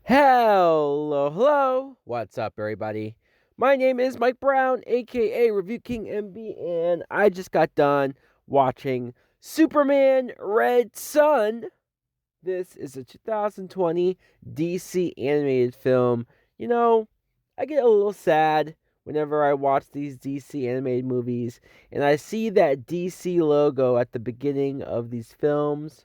Hello, hello. What's up, everybody? My name is Mike Brown, aka Review King MB, and I just got done watching Superman Red Sun. This is a 2020 DC animated film. You know, I get a little sad whenever I watch these DC animated movies and I see that DC logo at the beginning of these films.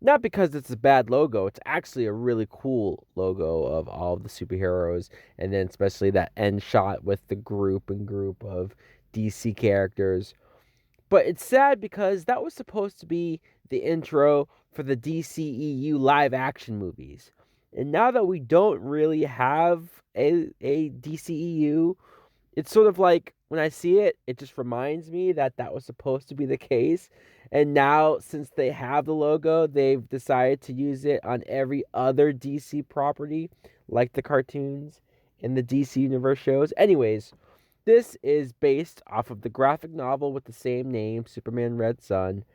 Not because it's a bad logo, it's actually a really cool logo of all of the superheroes, and then especially that end shot with the group of DC characters. But it's sad because that was supposed to be the intro for the DCEU live action movies. And now that we don't really have a DCEU, it's sort of like when I see it, it just reminds me that that was supposed to be the case. And now, since they have the logo, they've decided to use it on every other DC property, like the cartoons and the DC Universe shows. Anyways, this is based off of the graphic novel with the same name, Superman Red Sun.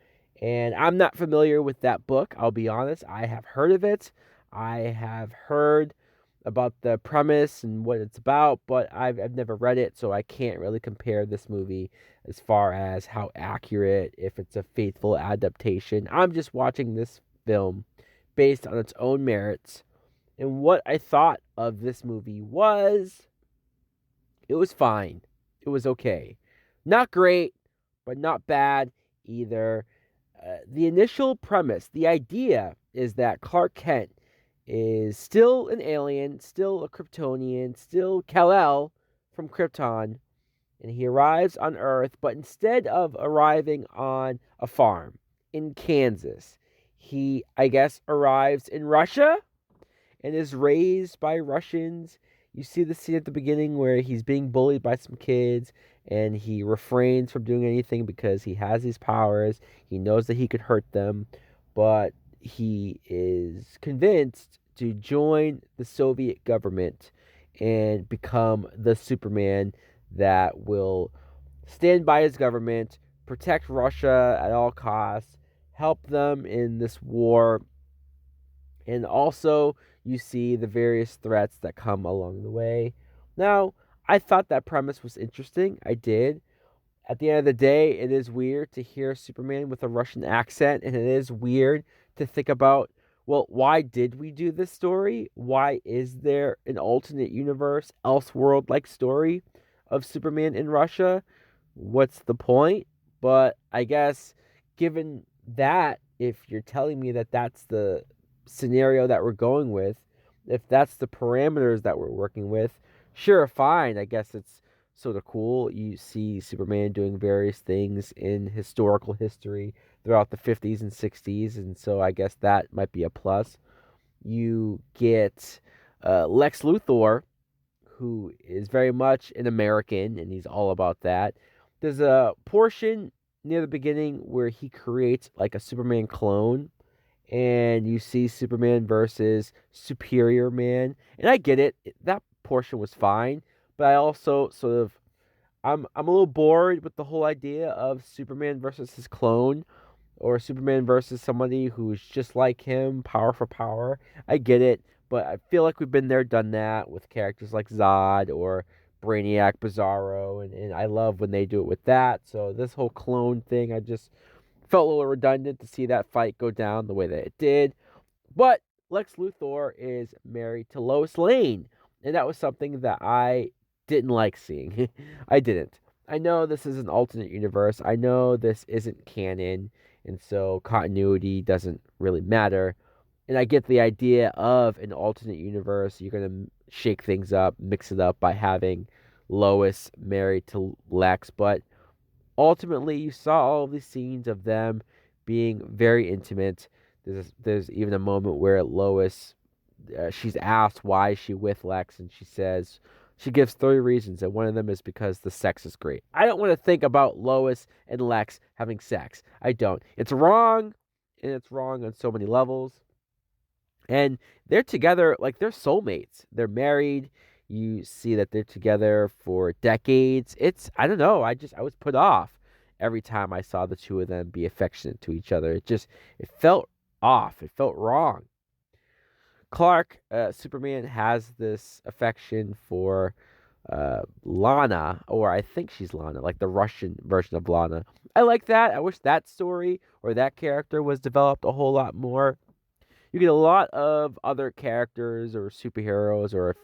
And I'm not familiar with that book, I'll be honest. I have heard of it. I have heard about the premise and what it's about, but I've never read it, so I can't really compare this movie as far as how accurate, if it's a faithful adaptation. I'm just watching this film based on its own merits. And what I thought of this movie was it was fine. It was okay. Not great, but not bad either. The initial premise, the idea is that Clark Kent is still an alien, still a Kryptonian, still Kal-El from Krypton, and he arrives on Earth, but instead of arriving on a farm in Kansas, he, I guess, arrives in Russia and is raised by Russians. You see the scene at the beginning where he's being bullied by some kids and he refrains from doing anything because he has these powers. He knows that he could hurt them, but he is convinced to join the Soviet government and become the Superman that will stand by his government, protect Russia at all costs, help them in this war, and also you see the various threats that come along the way. Now, I thought that premise was interesting. I did. At the end of the day, it is weird to hear Superman with a Russian accent, and it is weird to think about, well, why did we do this story? Why is there an alternate universe, Elseworld like story of Superman in Russia? What's the point? But I guess given that, if you're telling me that that's the scenario that we're going with, if that's the parameters that we're working with, sure, fine. I guess it's sort of cool. You see Superman doing various things in historical history throughout the 50s and 60s, and so I guess that might be a plus. You get Lex Luthor, who is very much an American, and he's all about that. There's a portion near the beginning where he creates like a Superman clone, and you see Superman versus Superior Man. And I get it. That portion was fine, but I also sort of I'm a little bored with the whole idea of Superman versus his clone or Superman versus somebody who's just like him, power for power. I get it, but I feel like we've been there, done that with characters like Zod or Brainiac, Bizarro, and I love when they do it with that. So this whole clone thing, I just felt a little redundant to see that fight go down the way that it did. But Lex Luthor is married to Lois Lane, and that was something that I didn't like seeing. I didn't. I know this is an alternate universe. I know this isn't canon, and so continuity doesn't really matter. And I get the idea of an alternate universe. You're going to shake things up, mix it up by having Lois married to Lex, but ultimately you saw all of these scenes of them being very intimate. There's even a moment where Lois, she's asked why is she with Lex, and she says she gives three reasons, and one of them is because the sex is great. I don't want to think about Lois and Lex having sex. I don't. It's wrong, and it's wrong on so many levels. And they're together like they're soulmates. They're married. You see that they're together for decades. It's I don't know. I was put off every time I saw the two of them be affectionate to each other. It felt off. It felt wrong. Clark, Superman, has this affection for Lana, or I think she's Lana, like the Russian version of Lana. I like that. I wish that story or that character was developed a whole lot more. You get a lot of other characters or superheroes, or if,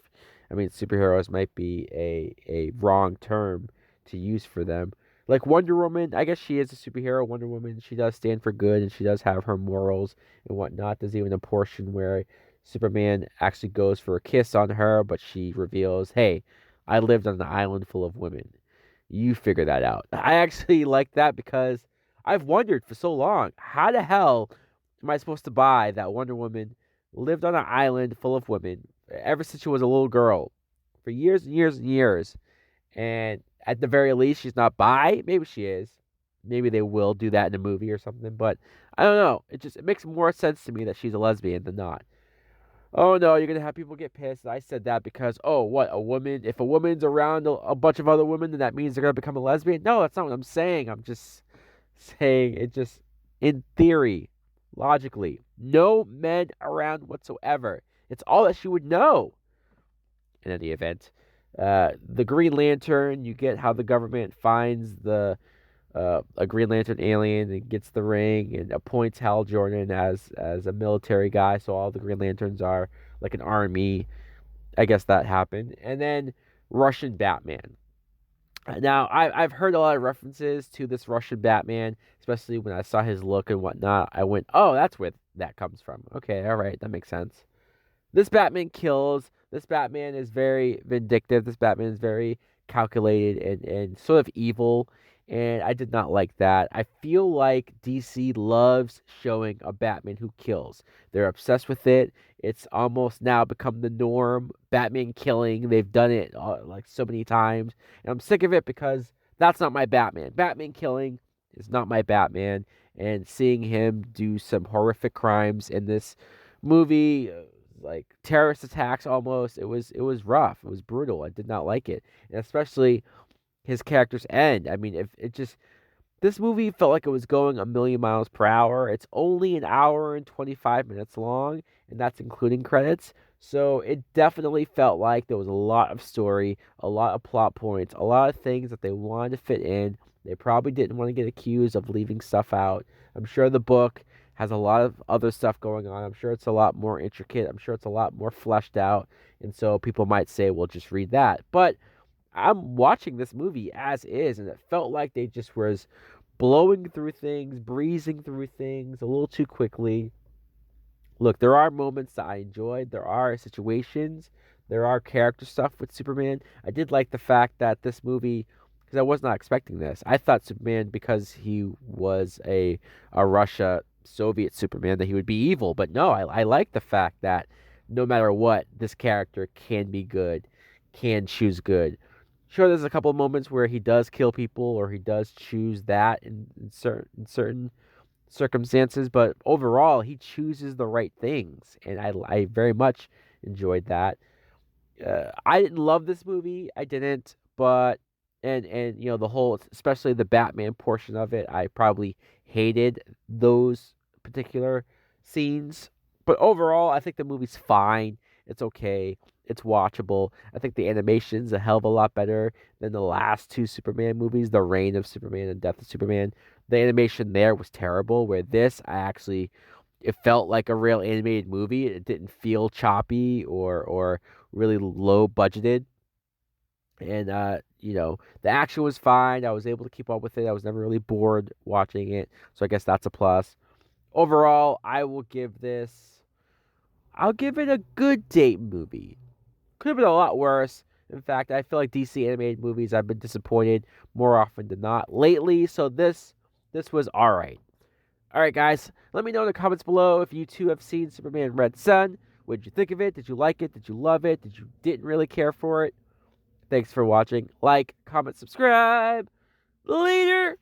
I mean, superheroes might be a wrong term to use for them. Like Wonder Woman, I guess she is a superhero. Wonder Woman, she does stand for good and she does have her morals and whatnot. There's even a portion where Superman actually goes for a kiss on her, but she reveals, hey, I lived on an island full of women. You figure that out. I actually like that because I've wondered for so long, how the hell am I supposed to buy that Wonder Woman lived on an island full of women ever since she was a little girl for years and years and years? And at the very least, she's not bi. Maybe she is. Maybe they will do that in a movie or something. But I don't know. It makes more sense to me that she's a lesbian than not. Oh no, you're gonna have people get pissed. I said that because what, a woman? If a woman's around a bunch of other women, then that means they're gonna become a lesbian. No, that's not what I'm saying. I'm just saying it just in theory, logically, no men around whatsoever. It's all that she would know. In any event, the Green Lantern, you get how the government finds a Green Lantern alien and gets the ring and appoints Hal Jordan as a military guy, so all the Green Lanterns are like an army. I guess that happened, and then Russian Batman. Now, I've heard a lot of references to this Russian Batman, especially when I saw his look and whatnot. I went, oh, that's where that comes from. Okay, all right, that makes sense. This Batman kills. This Batman is very vindictive. This Batman is very calculated and sort of evil. And I did not like that. I feel like DC loves showing a Batman who kills. They're obsessed with it. It's almost now become the norm. Batman killing. They've done it like so many times. And I'm sick of it because that's not my Batman. Batman killing is not my Batman. And seeing him do some horrific crimes in this movie, like terrorist attacks almost, it was rough. It was brutal. I did not like it. And especially his character's end. I mean, if it just this movie felt like it was going a million miles per hour. It's only an hour and 25 minutes long, and that's including credits. So it definitely felt like there was a lot of story, a lot of plot points, a lot of things that they wanted to fit in. They probably didn't want to get accused of leaving stuff out. I'm sure the book has a lot of other stuff going on. I'm sure it's a lot more intricate. I'm sure it's a lot more fleshed out. And so people might say, well, just read that. But I'm watching this movie as is, and it felt like they just was blowing through things, breezing through things a little too quickly. Look, there are moments that I enjoyed. There are situations. There are character stuff with Superman. I did like the fact that this movie, because I was not expecting this. I thought Superman, because he was a Russia Soviet Superman, that he would be evil. But no, I like the fact that no matter what, this character can be good, can choose good. Sure, there's a couple of moments where he does kill people or he does choose that in certain circumstances, but overall, he chooses the right things, and I very much enjoyed that. I didn't love this movie, I didn't, but and the whole, especially the Batman portion of it, I probably hated those particular scenes. But overall, I think the movie's fine. It's okay. It's watchable. I think the animation's a hell of a lot better than the last two Superman movies, The Reign of Superman and Death of Superman. The animation there was terrible, where this, it felt like a real animated movie. It didn't feel choppy or really low budgeted. And the action was fine. I was able to keep up with it. I was never really bored watching it. So I guess that's a plus. Overall, I'll give it a good date movie. Could have been a lot worse. In fact, I feel like DC animated movies, I've been disappointed more often than not lately. So this was all right. All right, guys. Let me know in the comments below if you too have seen Superman Red Sun. What did you think of it? Did you like it? Did you love it? Did you didn't really care for it? Thanks for watching. Like, comment, subscribe. Later.